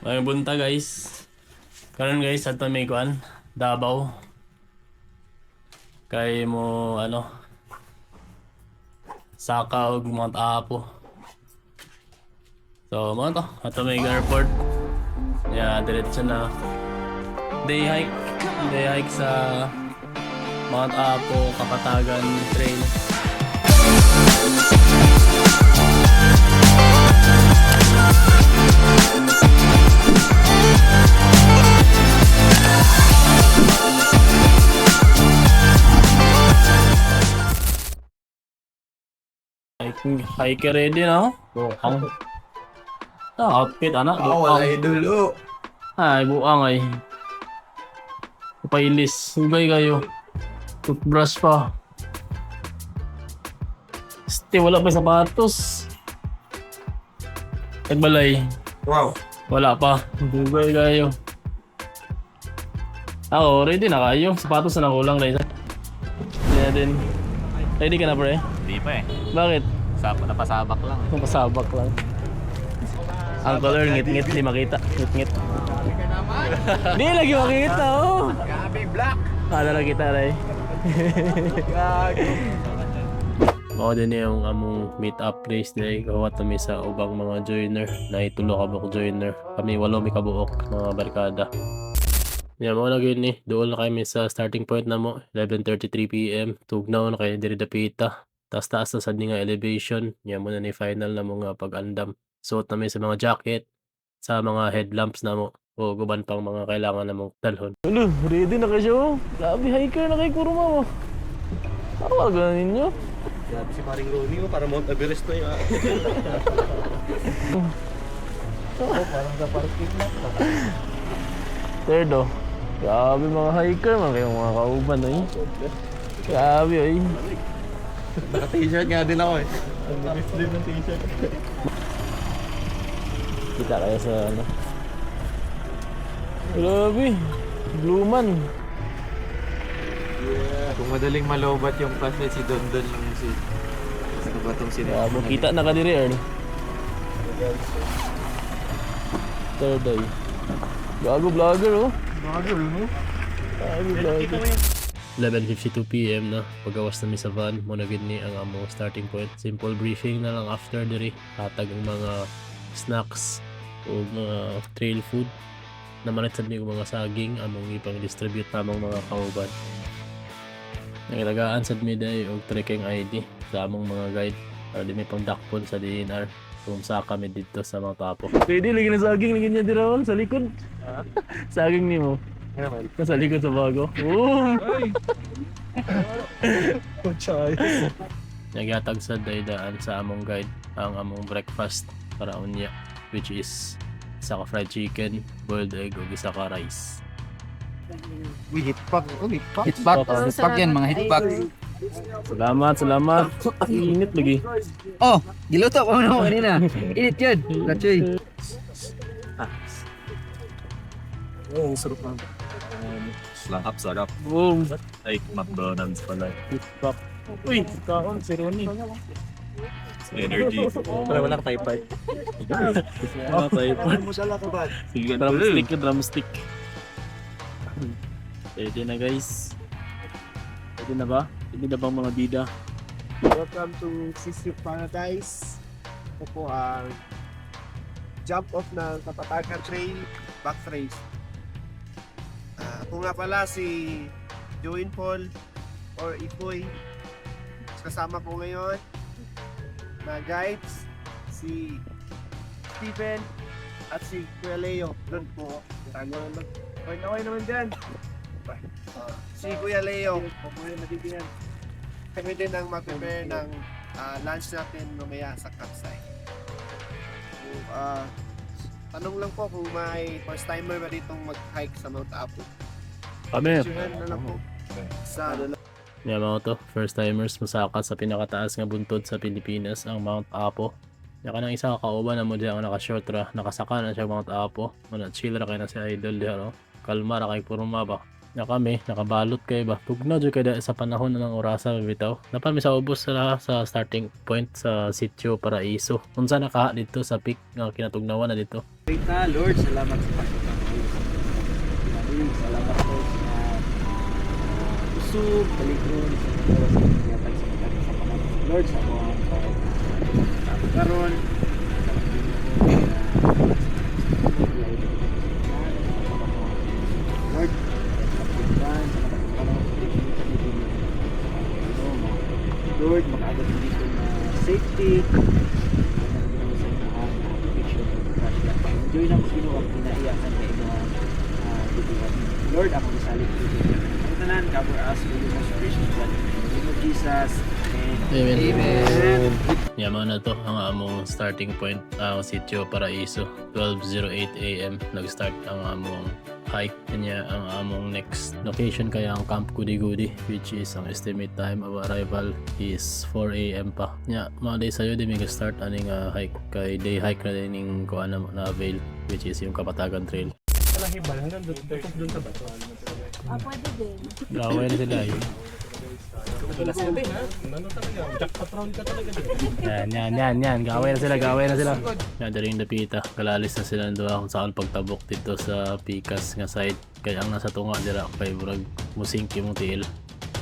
May bunta guys. Karon guys ato may kuan Davao. Kay mo Saka og Mount Apo. So mo to ato may airport. Yeah, diretso na. Day hike. Day hike sa Mount Apo Kapatagan Trail. Hiker ready na. Buang. Outfit anak. Wala idol. Ay, buang ay. Pailis. Hugay kayo. Toothbrush pa. Wala pa sapatos. Nagbalay. Wow. Wala pa. Hugay kayo. Ako, ready na kayo. Sapatos na kulang na isa. Hindi din. Ready ka na pre? Hindi pa eh. Bakit? Napasabak lang. Pasabak lang. Ang color, ngit-ngit, di makita. Ngit-ngit. Di lagi makita, oh. Gabi black. Kala lang kita, Ray. Mao din yung among meet up place day. Kawat kami sa ubang mga joiner. Naitulo ka buk joiner. Kami 8 mi kabuok mga barkada. Yan mo na gini. Doon na kami sa starting point na mo. 11:33 PM. Tugnaw na kayo diri dapita. Taas na sad ni nga elevation. Yan mo na ni final na mga pag-andam. Suot na sa mga jacket. Sa mga headlamps na mo. O guban pang mga kailangan na mong dalhon. Ano? Ready na kayo? Grabe hiker na kayo kuruma mo. Ano ka ninyo? Grabe si Maring Rooney mo para Mount Everest na yun. Parang sa parking lot. Third oh. Grabe mga hiker man kayong mga kauban eh. Grabe eh. Naka-t-shirt nga din ako eh. Ang bilis din ng t-shirt. Kita kaya sa ano. Grabe. Blue man. Kung madaling malobat yung classmate si Dondon lang si... Ano ba itong Grabe. Kita na ka diri Earl. Third eye. Gago vlogger oh. Vlogger mo? Gago vlogger. 11:52 PM na. Pagawas na mi sa van. Muna gid ni ang among starting point. Simple briefing na lang after diri. Hatag ang mga snacks o mga trail food. Namanit sa mga saging among ipang distribute namang mga kauban. Naglagaan sa midday og trekking ID sa among mga guide para di may pang dakpon sa DNR kung sa kami dito sa mga tapo. Pwede lagi na saging lagi niya dira sa likod. Saging nimo. Sa likod sa bago. Kuchay. Nagyatag sa daydaan sa among guide ang among breakfast para unya which is isa ka fried chicken, boiled egg ug isa ka rice. Uy, hitpack. Hitpack. Hitpack yan, mga hitpack. Salamat. Init lagi. Oh, giluto ko na kanina. Init yun. Kachoy. Oo, sarap lang. Sarap. Boom. Like McDonald's pala. Fuck. Uy, kaon si Ronnie. Energy. Wala wala ka type 5. Ano tayo? Mo sa lakabad. Drumstick. Pwede na guys. Pwede na ba? Pwede na bang mga bida? Welcome to Sisip Paradise. Ito po ang jump off ng Kapatagan Trail back race. Ako nga pala si Join Paul or Ipoy. Kasama ko ngayon na guides si Steven at si Kuya Leo. Doon po. Okay naman dyan. Si Kuya Leo. Kuya Madidigan. Kami din ang mag-prepare ng lunch natin mamaya sa campsite. So, tanong lang po kung may first timer ba ditong mag-hike sa Mount Apo. Kami. Sunan na lang po sa Yan mga to, first timers masaka sa pinakataas nga buntod sa Pilipinas, ang Mount Apo. Yan ka ng isa kauban na mo diyan ang naka-short ra, nakasaka na siya Mount Apo. Muna chill ra kay na si Idol diha no. Kalma ra kay puruma ba. Na kami, nakabalot kayo ba? Tugnaw dyan kayo sa panahon ng orasa bitaw. Napami sa ubos sa starting point sa Sitio Paraiso. Unsa nakaha dito sa peak nga kinatugnawan na dito. Kita, Lord, salamat sa pagkakataon. Salamat po sa usog, talikon, sa pagkakataon sa pagkakataon sa pagkakataon. Lord, sa mga karon, Lord, Lord, makaagad dito na safety. Enjoy lang sino ang pinaiyakan na inyong bibigyan. Lord, ako isalit ko dito. Ang tanan, cover us with your most precious blood. In the name of Jesus. Amen. Amen. Yaman na to ang among starting point ang Sitio Paraiso. 12:08 AM nag-start ang among hike. Kanya ang among next location kaya ang Camp Gudi-Gudi, which is ang estimate time of arrival is 4 AM pa. Nya mga day sayo di may start aning hike kay day hike na din yung kuan na avail, which is yung Kapatagan Trail. Pwede din. Gawin na sila yun. Yan. Gawin na sila. Yan, daring dapita. Kalalis na sila doon kung saan pagtabok dito sa Pikas nga side. Kaya ang nasa tunga dira kay murag musingki mong tiil.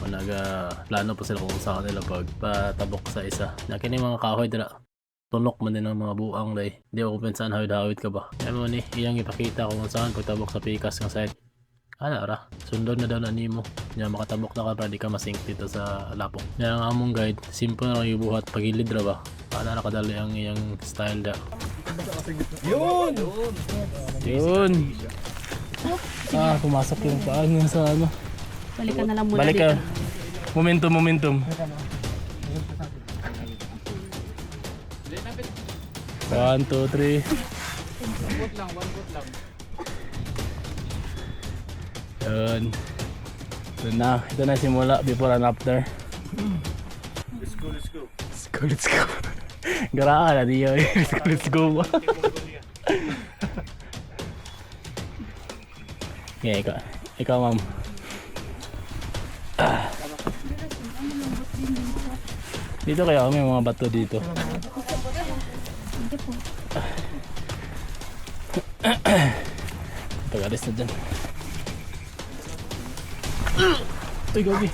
Managa plano pa sila kung saan nila pagpatabok sa isa. Nakini mga kahoy dira. Tunok man din ang mga buang day. Di ako pensaan hawid-hawid ka ba. Kaya mo ni iyang ipakita kung saan pagtabok sa Pikas nga side. Ana ra, sundon na daw na nimo. Nya makatabok na ka para di ka masink dito sa lapok. Nya ang among guide, simple na yung buhat pagilid ra ba. Ana ra kadali ang iyang style da. Yun. Pumasok yung paan yun sa ano. Balikan na lang muna Balik ka. dito. Momentum. 1, 2, 3. One foot lang. Yun. Ito na simula before and after. Let's go. Garaan na diyo. Let's go. Okay, ikaw ma'am. Dito kaya may mga bato dito. Pag-alis na dyan. Uy, gogi.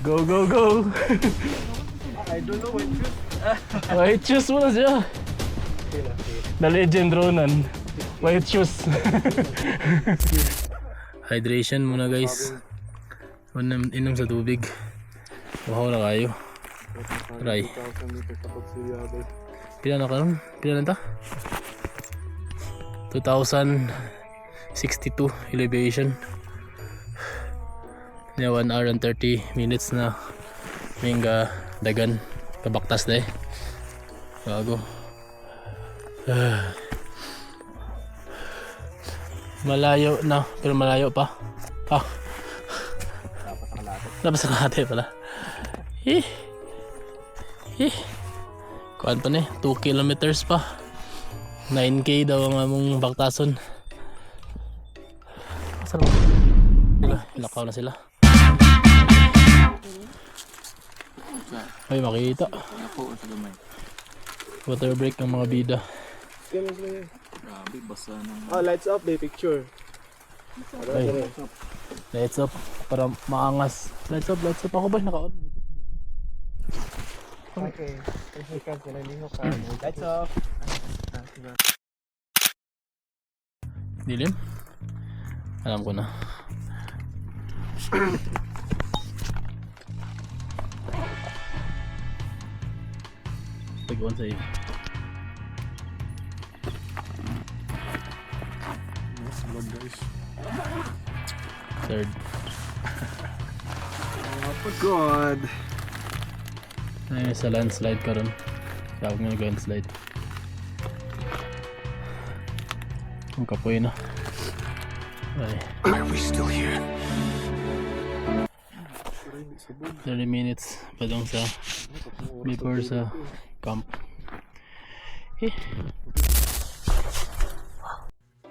Go. I don't know when to. White shoes mo na siya. The legend Ronan. White shoes. Hydration muna guys. Inom sa tubig. Wow na kayo. Try. Pila na karon? Pila na ta? 2062 elevation. Yeah, 1 hour and 30 minutes na may dagan kabaktas na bago. Malayo na, pero malayo pa. Dapat sa kalate pala. Kuan pa ni 2 kilometers pa. 9K daw ang among baktason. Lakaw na sila. Ay, makita. Water break ng mga bida. Grabe, basa ng... Lights up, they picture. Ay, lights up para maangas. Lights up. Ako ba naka-on? Okay. Lights off. Dilim? Alam ko na. Pag-on sa'yo. Third. God. Ay, sa landslide ka ron. Tawag nga landslide. Ang kapoy na. Ay. Are we still here? 30 minutes pa lang sa before sa camp.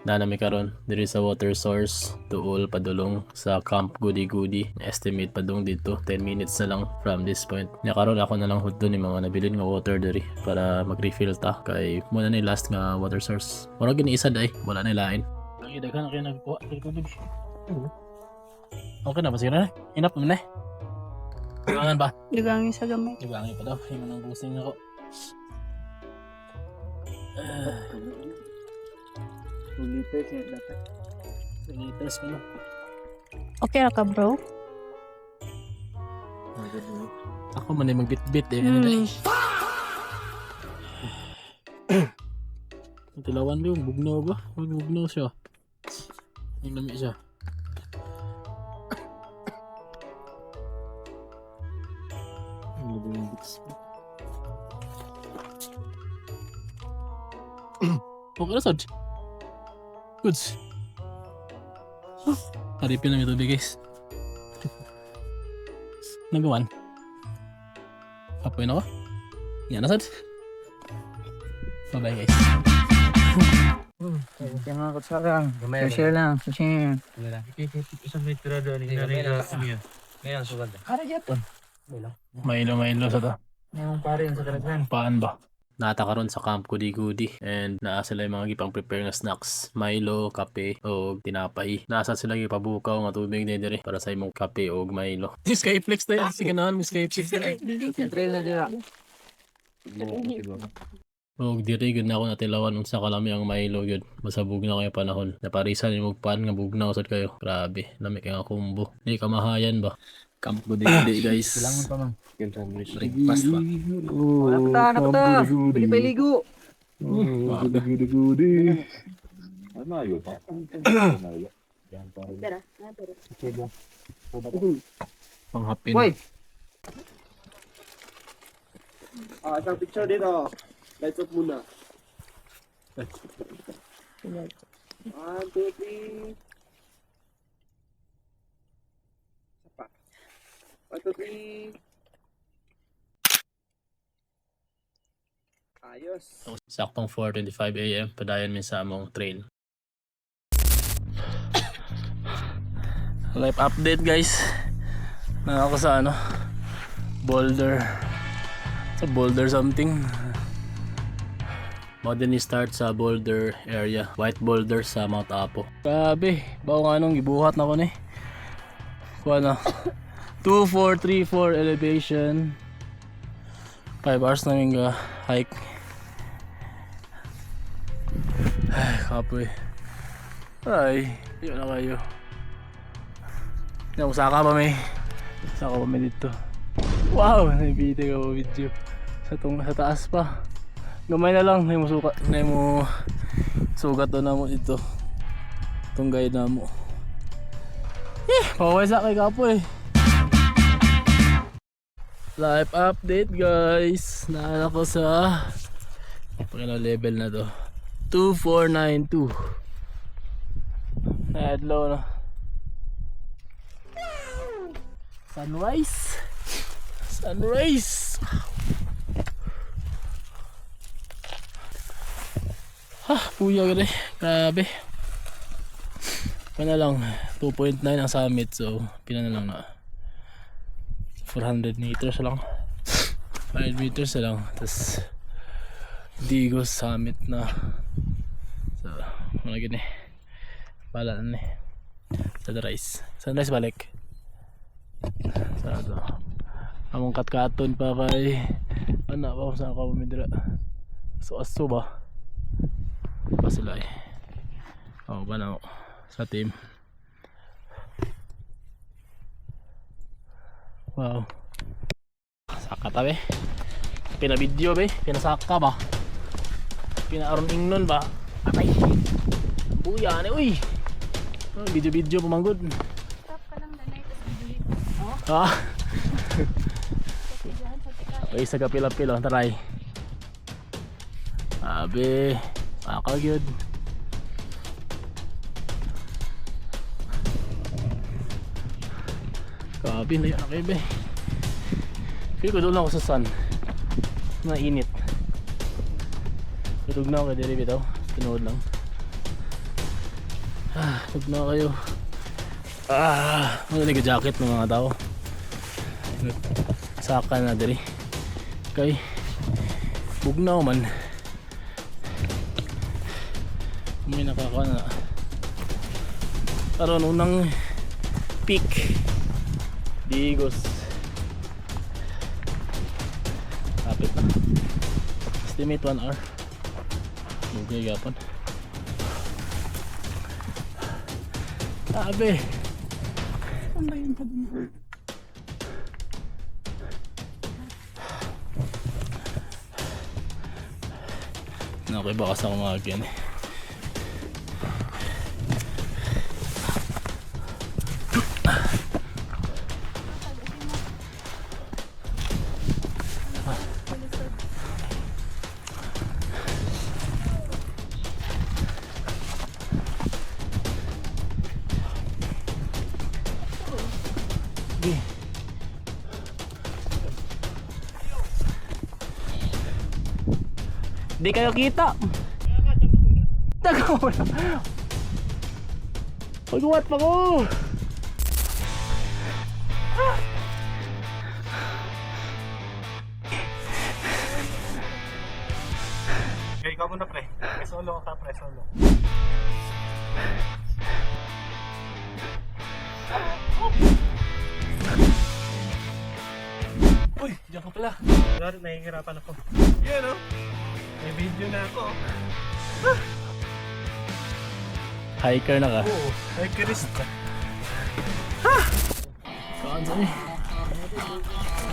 Na nami karon diri sa water source tuol padulong sa Camp Goody Goody. Estimate padung dito 10 minutes na lang from this point. Nya karon ako na lang hudto ni mga nabilin nga water diri para mag-refill ta kay mo na ni last nga water source. Mura gini isa day, wala na lain. Lagi daghan kay nagkuha diri tubig. Okay na ba siguro na? Enough na. Kailangan ba? Dugangi sa gamay. Ibangi pa daw, yung manang busing ako. 2 liters yan dapat. 2 liters pa na. Okay ra ka, bro? Ako man ay magbit-bit eh. Ano na eh. Ang tilawan ba yung bugnaw ba? Bugnaw siya. Yung lami siya. Ang labi yung bits. Okay na sad. Goods. Haripin namin ito guys. Nagawan. Apoy na ko. Yan na sad. Bye bye guys. Kaya mga katsarang, share lang, share. Ara Japon. Mailo sa ta. Yung pare yung sa karagran. Paan ba? Nata karon sa Camp Goody Goody and naa sila yung mga gipang prepare nga snacks, Milo, kape o tinapay. Nasa sila gipabukaw nga tubig ni dire para sa imong kape o Milo. Skyflex tayo, sige naman, Skyflex tayo. Trail na dira. O dire gyud na ako natilawan unsa kalami ang Milo gyud. Masabog na kayo panahon. Naparisan yung pan nga bugnaw sad kayo. Grabe, lami kay nga kumbo. Di kamahayan ba? Camp Goody Goody guys. Bilangon pa man. Breakfast ba? Nakta. Pwede pa iligo. Panghapin. Boy. Isang picture dito. Lights up muna. 1, 2, 3. Apa? 1, 2, 3. Ayos. Saktong 4:25 AM, padayon min sa among trail. Life update guys. Na ako sa boulder. Sa boulder something. Modern start sa boulder area. White boulder sa Mount Apo. Grabe, bao nga nung gibuhat na ko ni. Kuha na. 2434 elevation. 5 hours namin hike. Ay, kapoy. Ay, yun na kayo. Saka pa may. Saka pa may dito. Wow, naibiti ka po video. Sa taas pa. Gamay na lang, may mo sugat doon na mo ito. Itong guide na mo. Paway sa kay kapoy. Life update guys. Naalala ko sa pagkala level na to 2492. Nadlaw na. Sunrise. Puya gani. Grabe. Pana lang 2.9 ang summit, so pina na lang na 400 meters lang. 500 meters lang. Tapos Digos summit na. So, mga gani. Bala na ni. Sunrise balik. Sa ito. Among katkaton pa kay anak pa sa ako pumidira. So aso ba? Pa sila eh. Oh, ba na sa team. Wow. Saka ta be. Pinabidyo be, pinasaka ba? Pinaaron ingnon ba? Atay. Buya ni uy. Oh, video pamanggod. Stop ka lang danay kasi bulit. Ah. Ay sa kapila-pila taray. Abe, makagyod. Grabe na yan kayo be. Feel ko doon ako sa sun. Mainit. Tulog na ako kay Diri bitaw. Tinood lang. Huwag na kayo. Ano nag-jacket ng mga tao. Saka na diri. Okay. Bugnaw man. May nakaka na. Karon unang peak. Digos. Kapit na. Estimate 1 hour. Okay, gapon. Sabi. Saan ba yung tabi mo? Okay, baka sa kumagyan eh. Okay. Di kayo kita. Tago mo na. Pagbuhat pa ko. Okay, ikaw muna pre. Solo ka pre, solo. Uy, diyan ka pala. Sorry, nahihirapan ako. Yan o. May video na ako. Hiker na ka. Oo, ay Chris. Kaan sa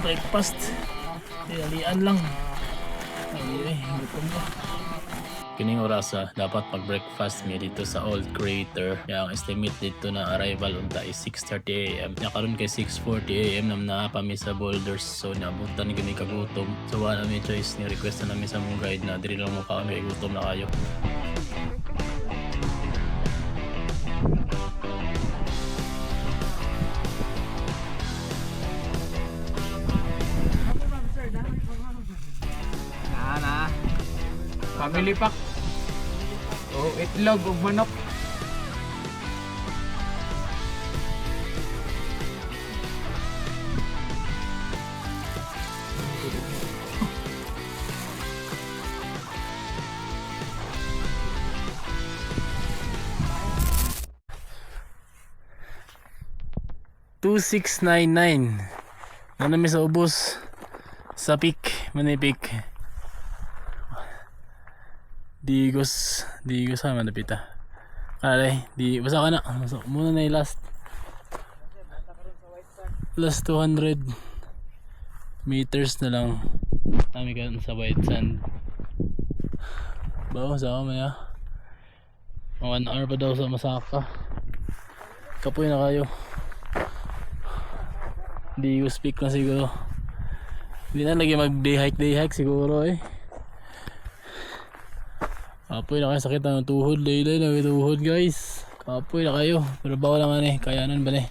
breakfast. Tinalian lang. Ay, gutom ko. Kining orasa, dapat pag-breakfast mi dito sa Old Crater. Kaya ang estimate dito na arrival unta is 6:30 AM. Kaya karon kay 6:40 AM nam naa pa mi sa Boulders. So nabutan ni gani kagutom. So wala mi choice ni request na nami sa mong guide na diri lang mo kaon kay gutom na kayo. Family pack. Oh, itlog ug manok. $2,699. Ano mi sa ubos sa peak, manipik. Digos ha manapita. Kale, di basa ka na. Basa muna na yung last 200 meters na lang. Kami ka sa white sand. Bawa sa kami ha. 1 hour pa daw sa Masaka. Kapoy na kayo. Digos peak na siguro. Hindi na lagi mag day hike siguro eh. Kapoy na kayo, sakit na ng tuhod, laylay na may tuhod guys. Kapoy na kayo, pero bawal lang eh, kayanan ba eh.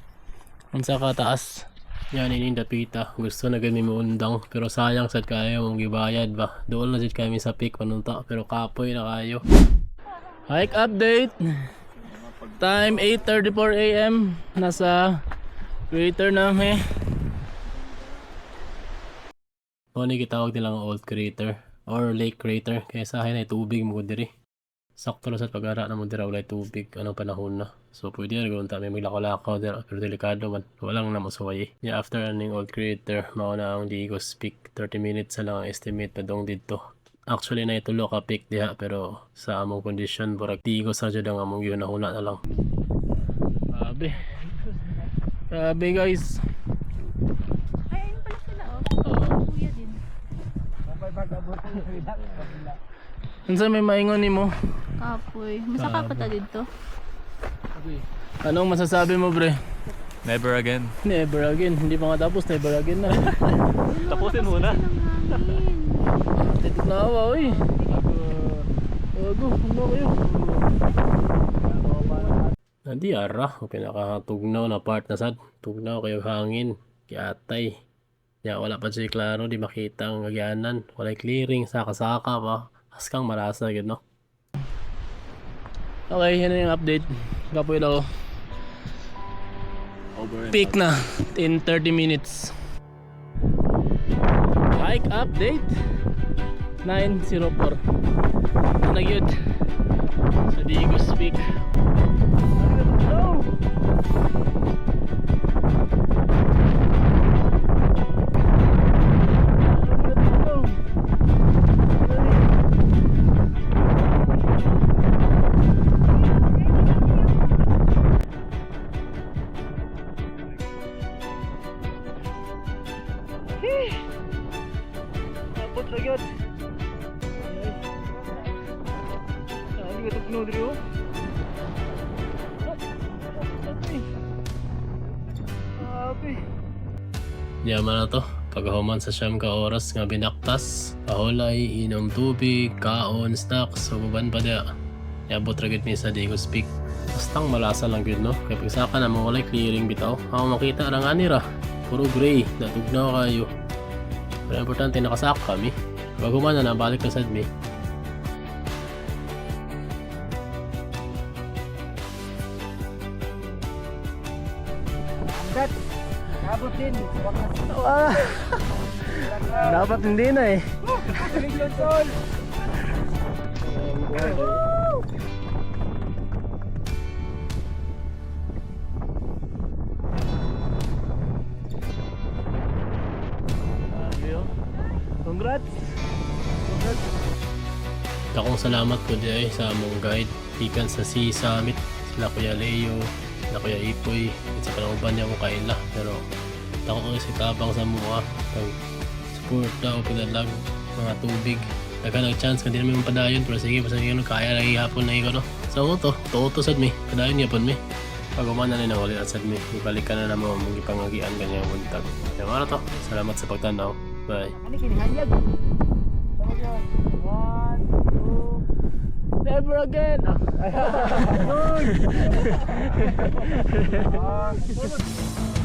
Ang sa kataas. Yan ining dapita, gusto na gani mo undang, pero sayang sad kayo mong gibayad ba. Doon na jud kami sa peak panunta, pero kapoy na kayo. Hike update. Time 8:34 AM. Nasa crater na eh. Ano gitawag nilang Old Crater or Lake Crater, kaya sa akin ay tubig mo diri. Sakto lang sa pag-ara na mo dira walay tubig anong panahon na. So pwede na gawin tayo may maglakaw dira pero delikado man. Walang na masuway. Yeah, after aning Old Crater, mao na ang Digos Peak. 30 minutes na lang ang estimate pa dong dito. Actually na itulo ka peak diha pero sa among condition burag Digos sa jud ang among ginahuna na lang. Grabe guys. Ay, ayun pala sila oh. Kuya din. Unsa may maingon nimo? Kapoy. Masaka pa ta dito. Anong masasabi mo, bre? Never again. Never again. Hindi pa nga tapos, never again na. Tapusin muna. Titik na awa, uy. Bago, ano kayo? Hindi ara, ang pinakatugnaw na part na sad. Tugnaw kayo hangin, kiatay. Ya, wala pa siya klaro, di makita ang agyanan. Walay clearing, saka-saka pa. Askang marasa, yun, no? Okay, yan na yung update. Kapoy daw. Peak na in 30 minutes. Bike update 9:04. Ano yun? Sa Digos Peak. Go! Abot na yun. Hindi ka ito puno dito. Yaman na to. Pagkahuman sa siyam ka oras nga binaktas, pahulay, inom tubig, kaon, snacks, sububan pa dia. Yabot ragit ni sa Digos Peak. Bastang malasa lang yun, no? Kaya pagsaka na mo walay clearing bitaw. Ako makita lang anira. Puro gray, natugnaw kayo. Pero importante nakasak kami. Pag humana na, balik na sa admi. Hanggat, kabot din. Dapat hindi na eh. Million sol! Congrats! Akong salamat po dyan sa among guide ikan sa Sea Summit, sila Kuya Leo, sila Kuya Ipoy, at sa kanauban niya kung kaila. Pero ako ko si tabang sa mua pag support daw pinalag mga tubig. Nagka-chance ka din namin padayon, pero sige basta yun kaya lagi hapon na ikaw, no? So to sad mi padayon yapon mi pag umana na ulit at sad mi ibalik ka na naman mong ipangagian ganyan buntag. Kaya mara to, salamat sa pagtanaw. Bye. Ano kinihanyag? One, two, Never again! good!